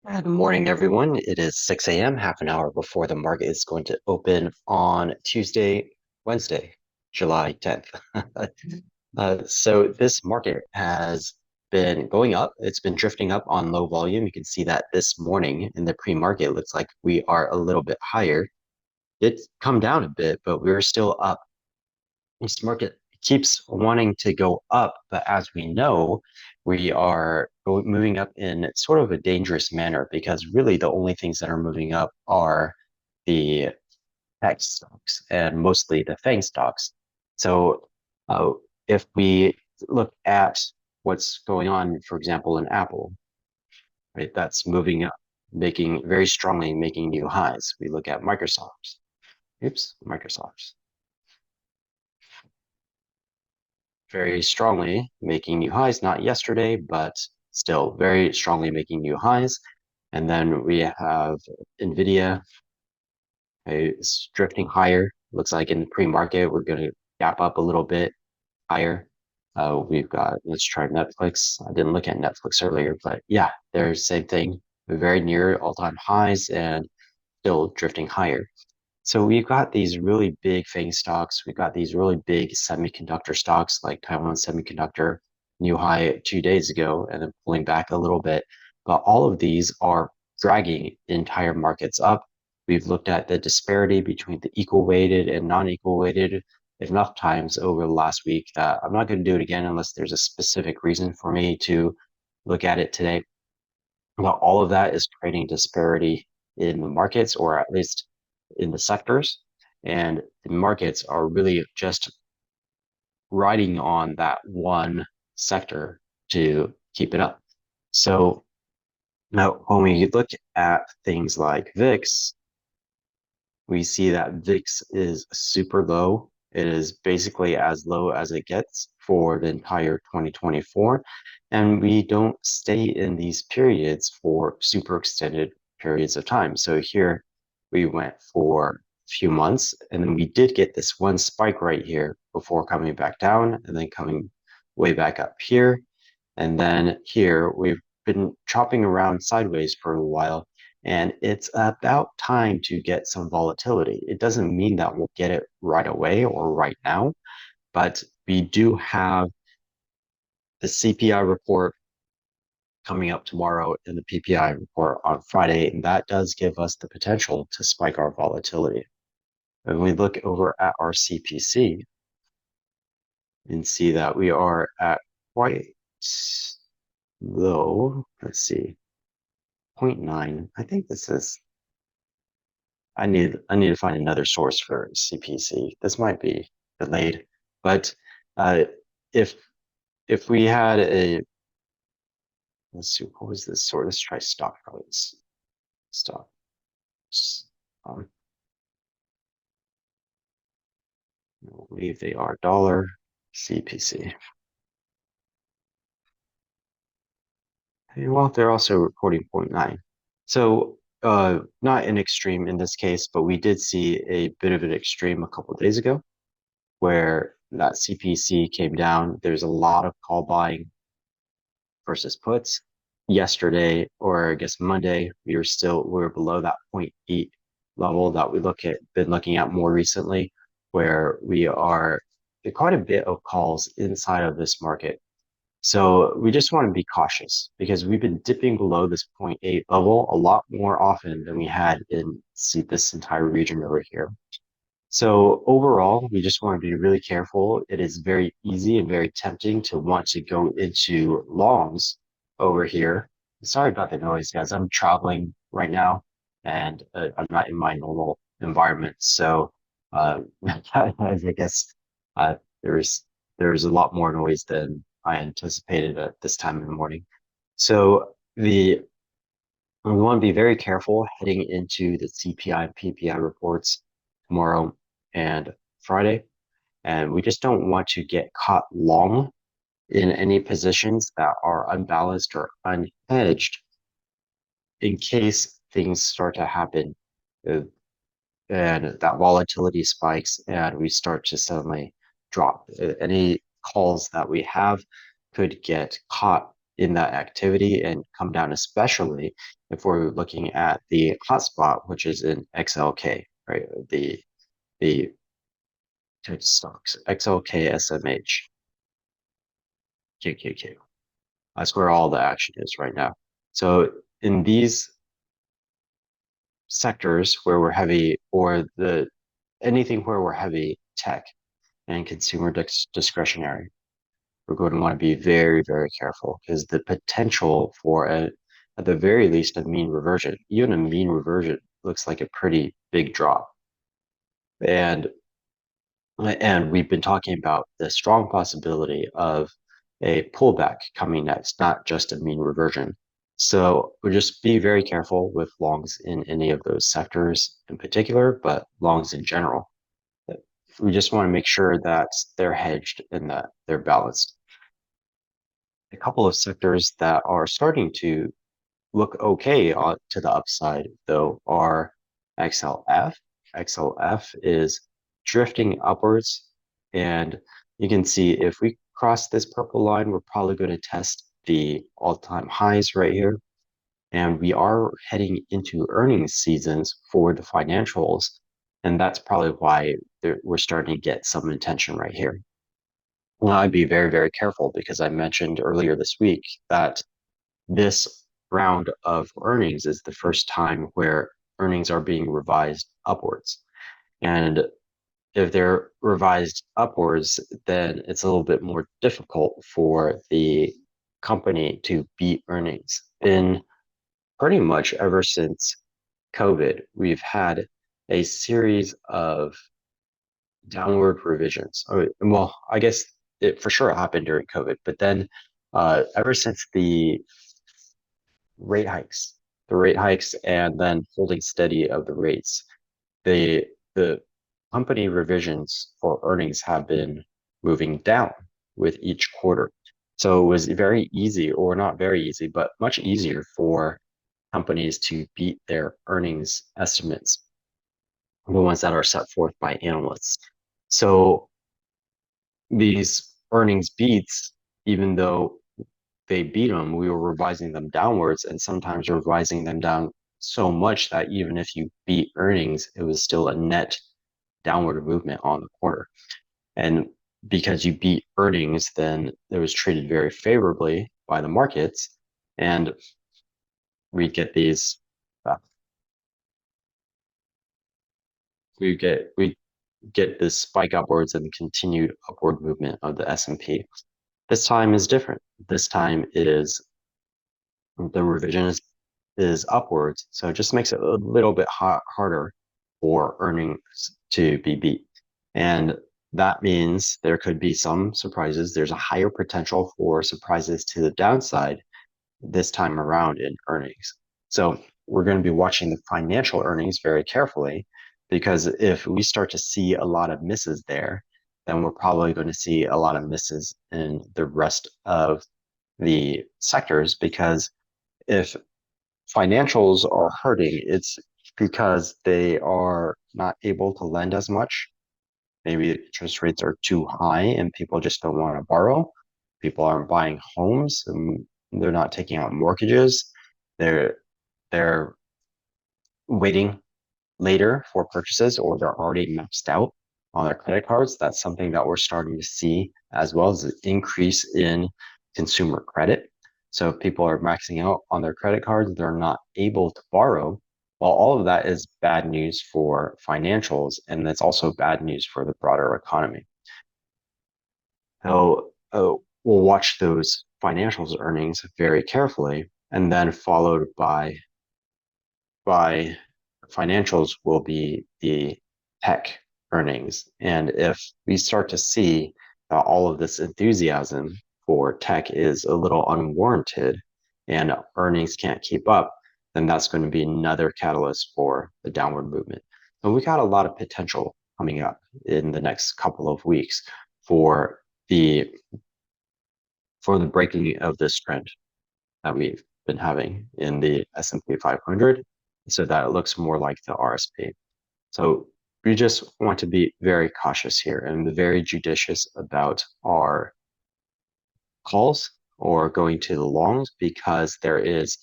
Good morning, everyone. It is 6 a.m., half an hour before the market is going to open on Wednesday, July 10th. So this market has been going up. It's been drifting up on low volume. You can see that this morning in the pre-market, it looks like we are a little bit higher. It's come down a bit, but we're still up. This market keeps wanting to go up, but as we know, we are moving up in sort of a dangerous manner because really the only things that are moving up are the tech stocks and mostly the FANG stocks. So uh, if we look at what's going on, for example, in Apple, right, that's moving up, making very strongly making new highs. We look at Microsoft. Microsoft. Very strongly making new highs, not yesterday, but still very strongly making new highs. And then we have NVIDIA is drifting higher. Looks like in the pre-market, we're going to gap up a little bit higher. We've got, let's try Netflix. I didn't look at Netflix earlier, but yeah, they're same thing. We're very near all-time highs and still drifting higher. So we've got these really big FANG stocks. We've got these really big semiconductor stocks like Taiwan Semiconductor, new high 2 days ago, and then pulling back a little bit. But all of these are dragging entire markets up. We've looked at the disparity between the equal weighted and non-equal weighted enough times over the last week that I'm not going to do it again unless there's a specific reason for me to look at it today. But all of that is creating disparity in the markets, or at least in the sectors. And the markets are really just riding on that one sector to keep it up. So now when we look at things like VIX, we see that VIX is super low. It is basically as low as it gets for the entire 2024. And we don't stay in these periods for super extended periods of time. So here we went for a few months, and then we did get this one spike right here before coming back down and then coming way back up here. And then here we've been chopping around sideways for a while, and it's about time to get some volatility. It doesn't mean that we'll get it right away or right now, but we do have the CPI report coming up tomorrow and the PPI report on Friday, and that does give us the potential to spike our volatility. When we look over at our CPC and see that we are at quite low, let's see, zero point 0.9. I think this is I need to find another source for CPC. This might be delayed, but uh, if if we had a let's see, what was this sort? Let's try stock price. Stock. Um, I believe they are dollar CPC. Well, they're also reporting zero point 0.9. So not an extreme in this case, but we did see a bit of an extreme a couple of days ago where that CPC came down. There's a lot of call buying versus puts. Yesterday, or I guess Monday, we were below that zero point 0.8 level that been looking at more recently, where we are quite a bit of calls inside of this market. So we just want to be cautious because we've been dipping below this zero point 0.8 level a lot more often than we had in this entire region over here. So overall, we just want to be really careful. It is very easy and very tempting to want to go into longs over here. Sorry about the noise, guys. I'm traveling right now and I'm not in my normal environment. So I guess uh, there's there's a lot more noise than I anticipated at this time in the morning. So we want to be very careful heading into the CPI and PPI reports tomorrow and Friday. And we just don't want to get caught long in any positions that are unbalanced or unhedged in case things start to happen uh, and that volatility spikes and we start to suddenly drop. Any calls that we have could get caught in that activity and come down, especially if we're looking at the hotspot, which is in XLK, right? The tech stocks, XLK, SMH, QQQ. That's where all the action is right now. So in these sectors where we're heavy, or the anything where we're heavy tech and consumer discretionary, we're going to want to be very, very careful because the potential for at the very least, a mean reversion, even a mean reversion looks like a pretty big drop. And we've been talking about the strong possibility of a pullback coming next, not just a mean reversion. So we just be very careful with longs in any of those sectors in particular, but longs in general. We just want to make sure that they're hedged and that they're balanced. A couple of sectors that are starting to look okay to the upside, though, are XLF. XLF is drifting upwards, and you can see if we cross this purple line, we're probably going to test the all-time highs right here. And we are heading into earnings seasons for the financials, and that's probably why we're starting to get some intention right here. Well, I'd be very, very careful because I mentioned earlier this week that this round of earnings is the first time where earnings are being revised upwards. And if they're revised upwards, then it's a little bit more difficult for the company to beat earnings. In pretty much ever since COVID, we've had a series of downward revisions. Well, I guess it for sure happened during COVID, but then ever since rate hikes, the rate hikes, and then holding steady of the rates, the company revisions for earnings have been moving down with each quarter. So it was very easy, or not very easy, but much easier for companies to beat their earnings estimates, the ones that are set forth by analysts. So these earnings beats, even though they beat them, we were revising them downwards, and sometimes revising them down so much that even if you beat earnings, it was still a net downward movement on the quarter. And because you beat earnings, then it was treated very favorably by the markets, and we get these. Uh, we get this spike upwards and continued upward movement of the S&P. This time is different. This time it is the revision is upwards, so it just makes it a little bit harder for earnings to be beat. And that means there could be some surprises. There's a higher potential for surprises to the downside this time around in earnings. So we're going to be watching the financial earnings very carefully, because if we start to see a lot of misses there, then we're probably going to see a lot of misses in the rest of the sectors, because if financials are hurting, it's because they are not able to lend as much. Maybe interest rates are too high and people just don't want to borrow. People aren't buying homes and they're not taking out mortgages. They're they're waiting later for purchases, or they're already maxed out on their credit cards. That's something that we're starting to see, as well as an increase in consumer credit. So if people are maxing out on their credit cards, they're not able to borrow. Well, all of that is bad news for financials, and that's also bad news for the broader economy. So we'll watch those financials earnings very carefully, and then followed by financials will be the tech earnings. And if we start to see all of this enthusiasm for tech is a little unwarranted and earnings can't keep up, then that's going to be another catalyst for the downward movement. So we got a lot of potential coming up in the next couple of weeks for the breaking of this trend that we've been having in the S&P 500, so that it looks more like the RSP. So we just want to be very cautious here and very judicious about our calls or going to the longs because there is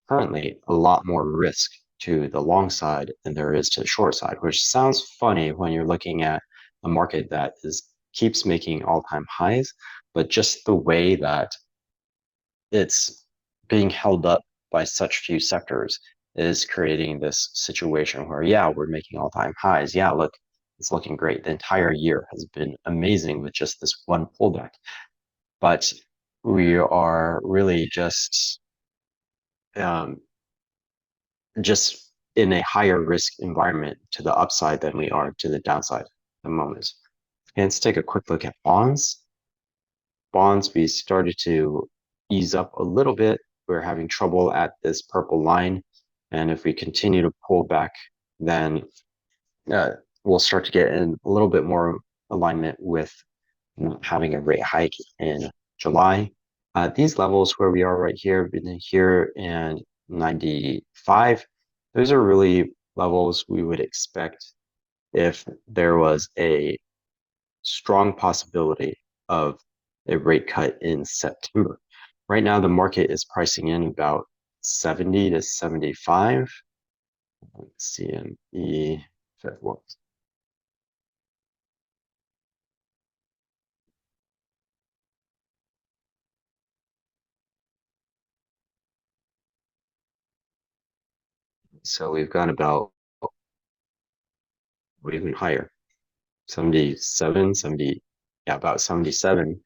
currently a lot more risk to the long side than there is to the short side, which sounds funny when you're looking at a market that keeps making all-time highs, but just the way that it's being held up by such few sectors is creating this situation where, yeah, we're making all-time highs. Yeah, look, it's looking great. The entire year has been amazing with just this one pullback. But we are really um, just in a higher risk environment to the upside than we are to the downside at the moment. And let's take a quick look at bonds. Bonds, we started to ease up a little bit. We're having trouble at this purple line. And if we continue to pull back, then uh, we'll start to get in a little bit more alignment with not having a rate hike in July. These levels where we are right here, between here and 95, those are really levels we would expect if there was a strong possibility of a rate cut in September. Right now, the market is pricing in about 70 to 75. CME Fed Watch. So we've got about even higher, 77, 70, yeah, about 77%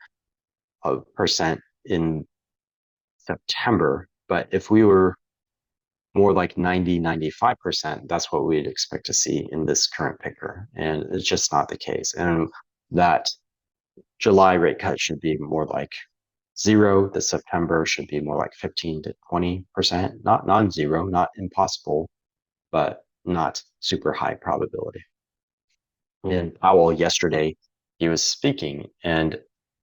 in September. But if we were more like 90, 95%, that's what we'd expect to see in this current picture. And it's just not the case. And that July rate cut should be more like zero. The September should be more like 15 to 20%, not non-zero, not impossible, but not super high probability. And Powell yesterday, he was speaking, and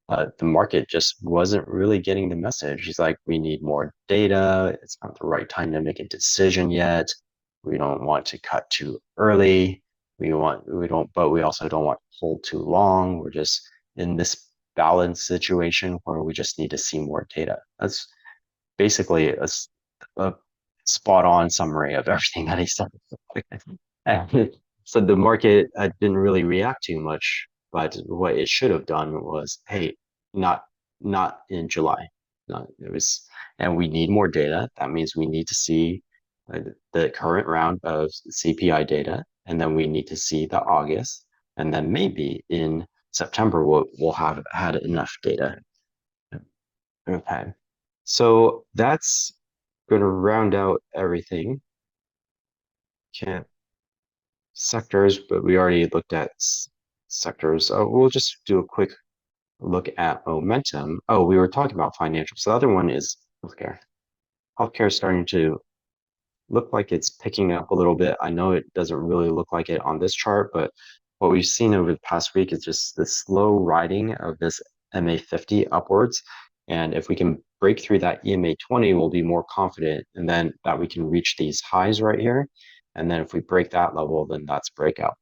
the market just wasn't really getting the message. He's like, we need more data. It's not the right time to make a decision yet. We don't want to cut too early. But we also don't want to hold too long. We're just in this balance situation where we just need to see more data. That's basically a spot on summary of everything that he said. And so the market didn't really react too much, but what it should have done was, hey, not not in July. Not, it was, and we need more data. That means we need to see the current round of CPI data, and then we need to see the August, and then maybe in September we'll have had enough data. Okay. So that's going to round out everything. Can't sectors, but we already looked at sectors. We'll just do a quick look at momentum. Oh, we were talking about financials. The other one is healthcare. Healthcare is starting to look like it's picking up a little bit. I know it doesn't really look like it on this chart, but what we've seen over the past week is just the slow riding of this MA50 upwards. And if we can break through that EMA 20, we'll be more confident and then that we can reach these highs right here. And then if we break that level, then that's breakout.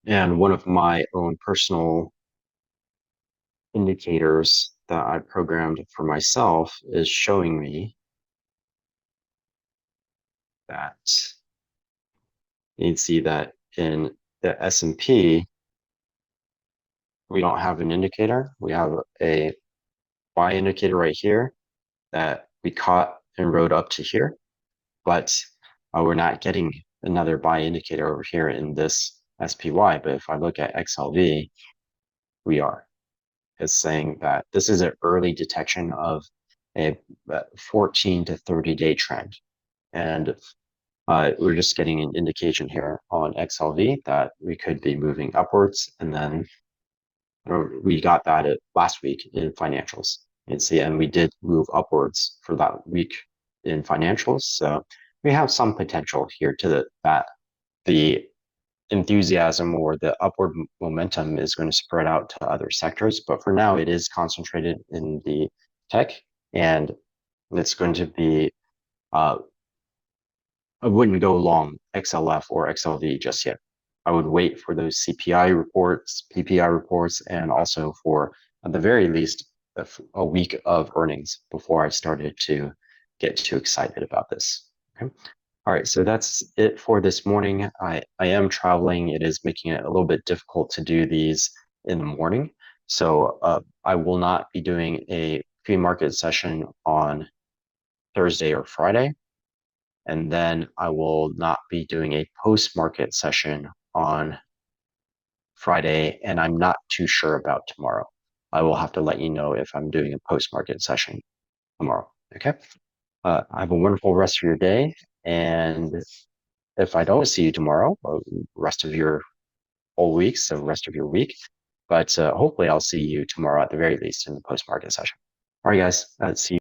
And one of my own personal indicators that I programmed for myself is showing me that you can see that in the S&P, we don't have an indicator. We have a buy indicator right here that we caught and rode up to here, but we're not getting another buy indicator over here in this SPY. But if I look at XLV, we are. It's saying that this is an early detection of a 14 to 30-day trend. And we're just getting an indication here on XLV that we could be moving upwards. And then we got that last week in financials. And we did move upwards for that week in financials. So we have some potential here to that the enthusiasm or the upward momentum is going to spread out to other sectors. But for now, it is concentrated in the tech, and it's going to be, I wouldn't go long XLF or XLV just yet. I would wait for those CPI reports, PPI reports, and also for, at the very least, a week of earnings before I started to get too excited about this. Okay. All right, so that's it for this morning. I am traveling. It is making it a little bit difficult to do these in the morning. So I will not be doing a pre-market session on Thursday or Friday. And then I will not be doing a post-market session on Friday, and I'm not too sure about tomorrow. I will have to let you know if I'm doing a post-market session tomorrow. Okay. Have a wonderful rest of your day. And if I don't see you tomorrow, rest of your whole week, so rest of your week. But hopefully I'll see you tomorrow at the very least in the post-market session. All right, guys. See you.